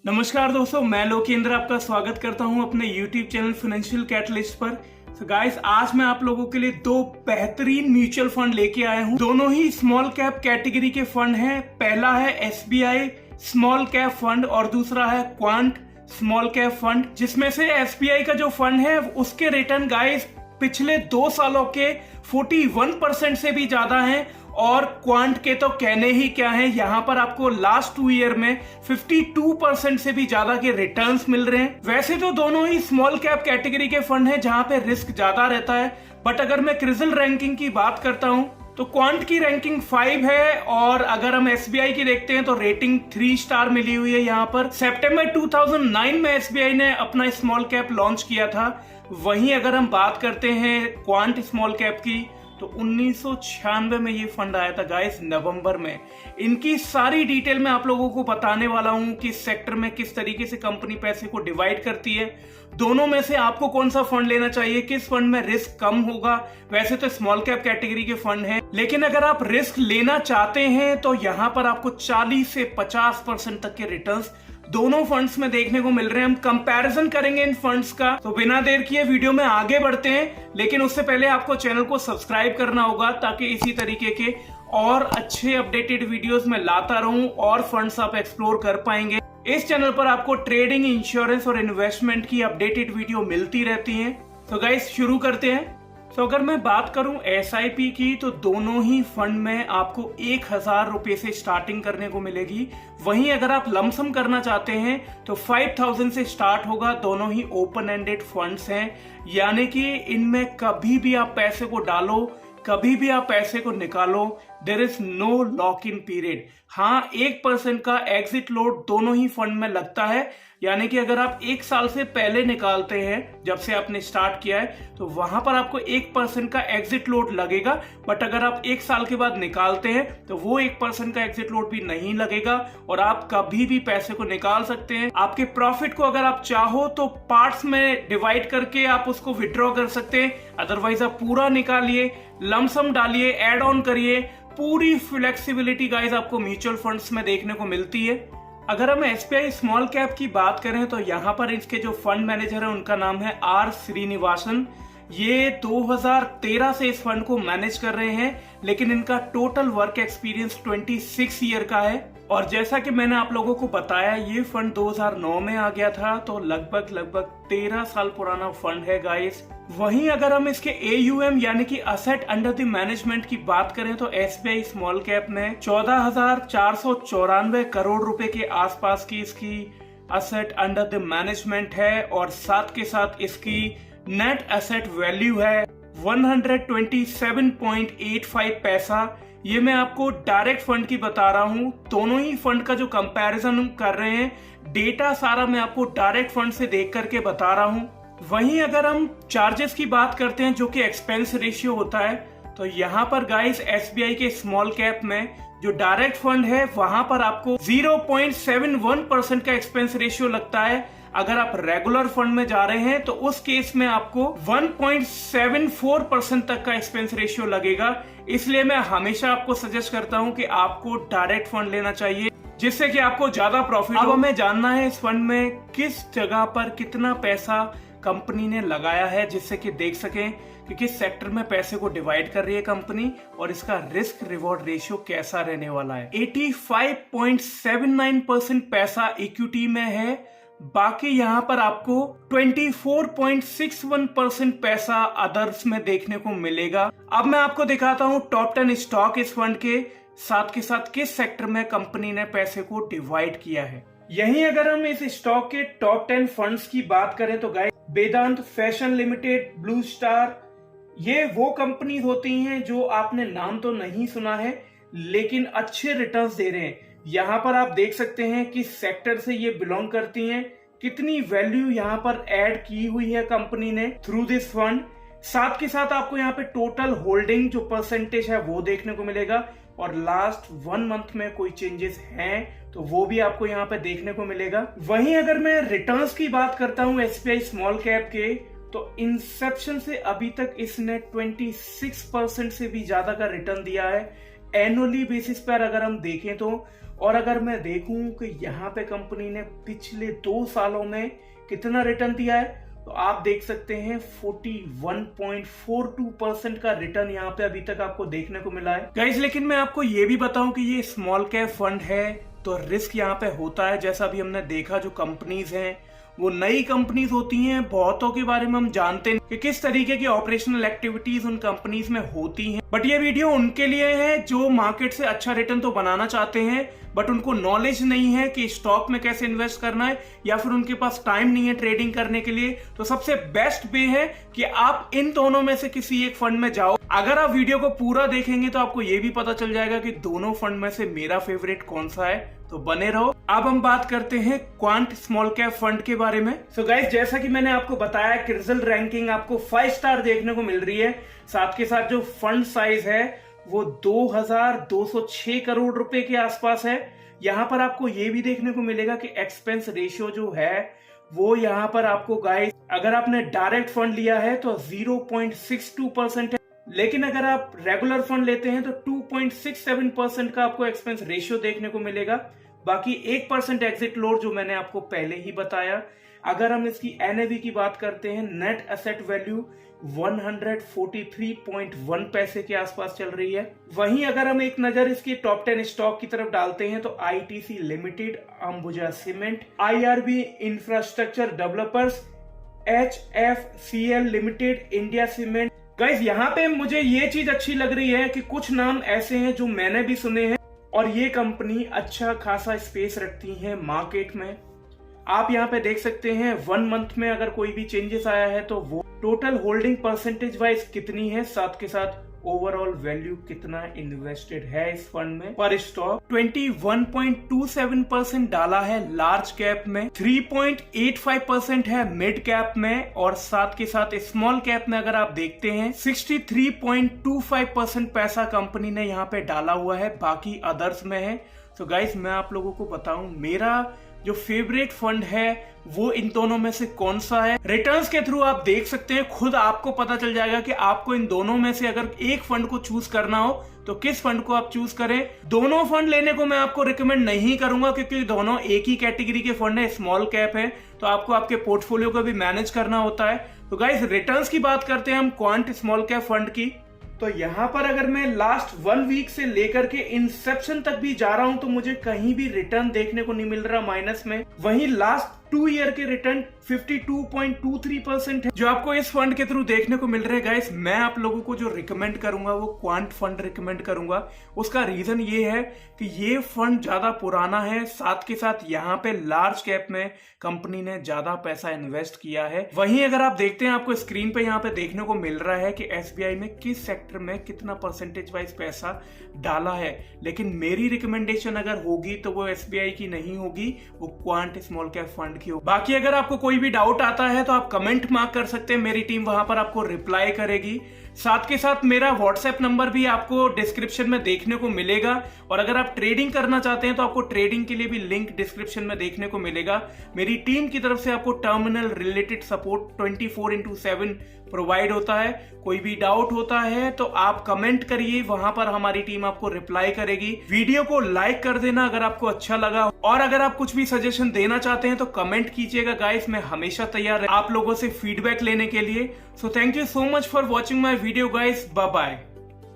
नमस्कार दोस्तों, मैं लोकेंद्र आपका स्वागत करता हूं अपने YouTube चैनल फाइनेंशियल कैटलिस्ट पर। तो गाइस, आज मैं आप लोगों के लिए दो बेहतरीन म्यूचुअल फंड लेके आया हूं। दोनों ही स्मॉल कैप कैटेगरी के फंड हैं। पहला है SBI स्मॉल कैप फंड और दूसरा है क्वांट स्मॉल कैप फंड, जिसमें से SBI का जो फंड है उसके रिटर्न गाइस पिछले 2 सालों के 41% से भी ज्यादा हैं और क्वांट के तो कहने ही क्या है। यहां पर आपको लास्ट 2 ईयर में 52% से भी ज्यादा के रिटर्न्स मिल रहे हैं। वैसे तो दोनों ही स्मॉल कैप कैटेगरी के फंड हैं जहां पे रिस्क ज्यादा रहता है, बट अगर मैं क्रिजल रैंकिंग की बात करता हूं तो क्वांट की रैंकिंग 5 है और अगर हम SBI की देखते हैं तो रेटिंग 3 स्टार मिली हुई है। यहाँ पर सितंबर 2009 में SBI ने अपना स्मॉल कैप लॉन्च किया था। वहीं अगर हम बात करते हैं क्वांट स्मॉल कैप की तो 1996 में ये फंड आया था गाइस, नवंबर में। इनकी सारी डिटेल मैं आप लोगों को बताने वाला हूं कि सेक्टर में किस तरीके से कंपनी पैसे को डिवाइड करती है। दोनों में से आपको कौन सा फंड लेना चाहिए, किस फंड में रिस्क कम होगा। वैसे तो स्मॉल कैप कैटेगरी के फंड हैं, लेकिन अगर आप रिस्क लेना चाहते हैं तो यहाँ पर आपको 40 से 50% तक के रिटर्न्स दोनों फंड्स में देखने को मिल रहे हैं। हम कंपैरिजन करेंगे इन फंड्स का। तो बिना देर किए वीडियो में आगे बढ़ते हैं, लेकिन उससे पहले आपको चैनल को सब्सक्राइब करना होगा ताकि इसी तरीके के और अच्छे अपडेटेड वीडियोस में लाता रहूं और फंड्स आप एक्सप्लोर कर पाएंगे। इस चैनल पर आपको ट्रेडिंग, इंश्योरेंस और इन्वेस्टमेंट की अपडेटेड वीडियो मिलती रहती है। तो गाइस, शुरू करते हैं। तो अगर मैं बात करूं SIP की तो दोनों ही फंड में आपको 1000 रुपए से स्टार्टिंग करने को मिलेगी। वहीं अगर आप लमसम करना चाहते हैं तो 5000 से स्टार्ट होगा। दोनों ही ओपन एंडेड फंड्स हैं, यानी कि इनमें कभी भी आप पैसे को डालो, कभी भी आप पैसे को निकालो, there is no lock in period. हाँ, 1% का एग्जिट लोड दोनों ही फंड में लगता है, यानी कि अगर आप 1 साल से पहले निकालते हैं, जब से आपने स्टार्ट किया है, तो वहां पर आपको 1% का एग्जिट लोड लगेगा। बट अगर आप 1 साल के बाद निकालते हैं तो वो 1% का एग्जिट लोड भी नहीं लगेगा और आप कभी भी पैसे को निकाल सकते हैं। आपके प्रॉफिट को अगर आप चाहो तो पार्ट्स में डिवाइड करके आप उसको विड्रॉ कर सकते हैं, अदरवाइज आप पूरा निकालिए, लमसम डालिए, एड ऑन करिए। पूरी फ्लेक्सिबिलिटी गाइस आपको म्यूचुअल फंड्स में देखने को मिलती है। अगर हम SBI स्मॉल कैप की बात करें तो यहाँ पर इसके जो फंड मैनेजर है उनका नाम है R श्रीनिवासन। ये 2013 से इस फंड को मैनेज कर रहे हैं, लेकिन इनका टोटल वर्क एक्सपीरियंस 26 ईयर का है। और जैसा कि मैंने आप लोगों को बताया, ये फंड 2009 में आ गया था, तो लगभग 13 साल पुराना फंड है गाइस। वहीं अगर हम इसके AUM यानी कि असेट अंडर द मैनेजमेंट की बात करें तो SBI स्मॉल कैप में 14,494 करोड़ रुपए के आसपास की इसकी असेट अंडर द मैनेजमेंट है और साथ के साथ इसकी नेट एसेट वैल्यू है 127.85 पैसा। ये मैं आपको डायरेक्ट फंड की बता रहा हूं। दोनों ही फंड का जो कंपैरिजन कर रहे हैं, डेटा सारा मैं आपको डायरेक्ट फंड से देख करके बता रहा हूं। वहीं अगर हम चार्जेस की बात करते हैं, जो कि एक्सपेंस रेशियो होता है, तो यहाँ पर गाइस SBI के स्मॉल कैप में जो डायरेक्ट फंड है वहां पर आपको 0.71% का एक्सपेंस रेशियो लगता है। अगर आप रेगुलर फंड में जा रहे हैं तो उस केस में आपको 1.74% तक का एक्सपेंस रेशियो लगेगा। इसलिए मैं हमेशा आपको सजेस्ट करता हूं कि आपको डायरेक्ट फंड लेना चाहिए, जिससे कि आपको ज्यादा प्रॉफिट हो। अब हमें जानना है इस फंड में किस जगह पर कितना पैसा कंपनी ने लगाया है, जिससे कि देख सकें कि किस सेक्टर में पैसे को डिवाइड कर रही है कंपनी और इसका रिस्क रिवॉर्ड रेशियो कैसा रहने वाला है। 85.79% पैसा इक्विटी में है, बाकी यहाँ पर आपको 24.61% पैसा अदर्स में देखने को मिलेगा। अब मैं आपको दिखाता हूँ टॉप 10 स्टॉक इस फंड के साथ किस सेक्टर में कंपनी ने पैसे को डिवाइड किया है। यहीं अगर हम इस स्टॉक के टॉप 10 फंड्स की बात करें तो गाइस, वेदांत फैशन लिमिटेड, ब्लू स्टार, ये वो कंपनी होती हैं जो आपने नाम तो नहीं सुना है लेकिन अच्छे रिटर्न्स दे रहे हैं। यहाँ पर आप देख सकते हैं कि सेक्टर से ये बिलोंग करती हैं, कितनी वैल्यू यहाँ पर ऐड की हुई है कंपनी ने थ्रू दिस फंड। साथ के साथ आपको यहाँ पे टोटल होल्डिंग जो परसेंटेज है वो देखने को मिलेगा और लास्ट 1 मंथ में कोई चेंजेस हैं तो वो भी आपको यहाँ पे देखने को मिलेगा। वहीं अगर मैं रिटर्न्स की बात करता हूँ SBI स्मॉल कैप के, तो इंसेप्शन से अभी तक इसने 26% से भी ज्यादा का रिटर्न दिया है। एनुअली बेसिस पर अगर हम देखें तो और अगर मैं देखूं कि यहाँ पे कंपनी ने पिछले 2 सालों में कितना रिटर्न दिया है, तो आप देख सकते हैं 41.42% का रिटर्न यहाँ पे अभी तक आपको देखने को मिला है गाइस। लेकिन मैं आपको ये भी बताऊं कि ये स्मॉल कैप फंड है, तो रिस्क यहाँ पे होता है। जैसा भी हमने देखा, जो कंपनीज हैं वो नई कंपनीज होती हैं, बहुतों के बारे में हम जानते हैं कि किस तरीके की ऑपरेशनल एक्टिविटीज उन कंपनीज में होती हैं। बट ये वीडियो उनके लिए है जो मार्केट से अच्छा रिटर्न तो बनाना चाहते हैं, बट उनको नॉलेज नहीं है कि स्टॉक में कैसे इन्वेस्ट करना है, या फिर उनके पास टाइम नहीं है ट्रेडिंग करने के लिए। तो सबसे बेस्ट वे है कि आप इन दोनों में से किसी एक फंड में जाओ। अगर आप वीडियो को पूरा देखेंगे तो आपको ये भी पता चल जाएगा कि दोनों फंड में से मेरा फेवरेट कौन सा है, तो बने रहो। अब हम बात करते हैं क्वांट स्मॉल कैप फंड के बारे में। सो गाइस, जैसा कि मैंने आपको बताया, क्रिजल रैंकिंग आपको 5 स्टार देखने को मिल रही है। साथ के साथ जो फंड साइज है वो 2206 करोड़ रुपए के आसपास है। यहाँ पर आपको ये भी देखने को मिलेगा कि एक्सपेंस रेशियो जो है वो यहाँ पर आपको गाइस, अगर आपने डायरेक्ट फंड लिया है तो 0.62% है, लेकिन अगर आप रेगुलर फंड लेते हैं तो 2.67% का आपको एक्सपेंस रेशियो देखने को मिलेगा। बाकी 1% एग्जिट लोड जो मैंने आपको पहले ही बताया। अगर हम इसकी NAV की बात करते हैं, नेट एसेट वैल्यू 143.1 पैसे के आसपास चल रही है। वहीं अगर हम एक नजर इसकी टॉप 10 स्टॉक की तरफ डालते हैं तो ITC limited, Ambuja cement, IRB infrastructure developers, HFCL limited, India cement. Guys, यहाँ पे मुझे ये चीज अच्छी लग रही है कि कुछ नाम ऐसे हैं जो मैंने भी सुने हैं और ये कंपनी अच्छा खासा स्पेस रखती है मार्केट में। आप यहाँ पे देख सकते हैं 1 मंथ में अगर कोई भी चेंजेस आया है तो वो टोटल होल्डिंग परसेंटेज वाइज कितनी है, साथ के साथ ओवरऑल वैल्यू कितना इन्वेस्टेड है इस फंड में पर स्टॉक। 21.27% डाला है लार्ज कैप में, 3.85% है मिड कैप में, और साथ के साथ स्मॉल कैप में अगर आप देखते हैं 63.25% पैसा कंपनी ने यहाँ पे डाला हुआ है, बाकी अदर्स में है। तो गाइस, मैं आप लोगों को बताऊं मेरा जो फेवरेट फंड है वो इन दोनों में से कौन सा है। रिटर्न्स के थ्रू आप देख सकते हैं, खुद आपको पता चल जाएगा कि आपको इन दोनों में से अगर एक फंड को चूज करना हो तो किस फंड को आप चूज करें। दोनों फंड लेने को मैं आपको रिकमेंड नहीं करूंगा क्योंकि दोनों एक ही कैटेगरी के फंड है, स्मॉल कैप है, तो आपको आपके पोर्टफोलियो को भी मैनेज करना होता है। तो गाइस, रिटर्न्स की बात करते हैं हम क्वांट स्मॉल कैप फंड की। तो यहाँ पर अगर मैं लास्ट 1 वीक से लेकर के इंसेप्शन तक भी जा रहा हूं तो मुझे कहीं भी रिटर्न देखने को नहीं मिल रहा माइनस में। वहीं लास्ट 2 ईयर के रिटर्न 52.23% है जो आपको इस फंड के थ्रू देखने को मिल रहे हैं। गाइस, मैं आप लोगों को जो रिकमेंड करूंगा वो क्वांट फंड रिकमेंड करूंगा। उसका रीजन ये है कि ये फंड ज्यादा पुराना है, साथ के साथ यहाँ पे लार्ज कैप में कंपनी ने ज्यादा पैसा इन्वेस्ट किया है। वहीं अगर आप देखते हैं, आपको स्क्रीन पे यहाँ पे देखने को मिल रहा है कि SBI में किस सेक्टर में कितना परसेंटेज वाइज पैसा डाला है, लेकिन मेरी रिकमेंडेशन अगर होगी तो वो SBI की नहीं होगी, वो क्वांट स्मॉल कैप फंड की होगी। बाकी अगर आपको कोई भी डाउट आता है तो आप कमेंट मार्क कर सकते हैं, मेरी टीम वहां पर आपको रिप्लाई करेगी। साथ के साथ मेरा व्हाट्सएप नंबर भी आपको डिस्क्रिप्शन में देखने को मिलेगा, और अगर आप ट्रेडिंग करना चाहते हैं तो आपको ट्रेडिंग के लिए भी लिंक डिस्क्रिप्शन में देखने को मिलेगा। मेरी टीम की तरफ से आपको टर्मिनल रिलेटेड सपोर्ट 24/7 प्रोवाइड होता है। कोई भी डाउट होता है तो आप कमेंट करिए, वहां पर हमारी टीम आपको रिप्लाई करेगी। वीडियो को लाइक कर देना अगर आपको अच्छा लगा, और अगर आप कुछ भी सजेशन देना चाहते हैं तो कमेंट कीजिएगा गाइस। मैं हमेशा तैयार आप लोगों से फीडबैक लेने के लिए। So thank you so much for watching my video guys, bye bye.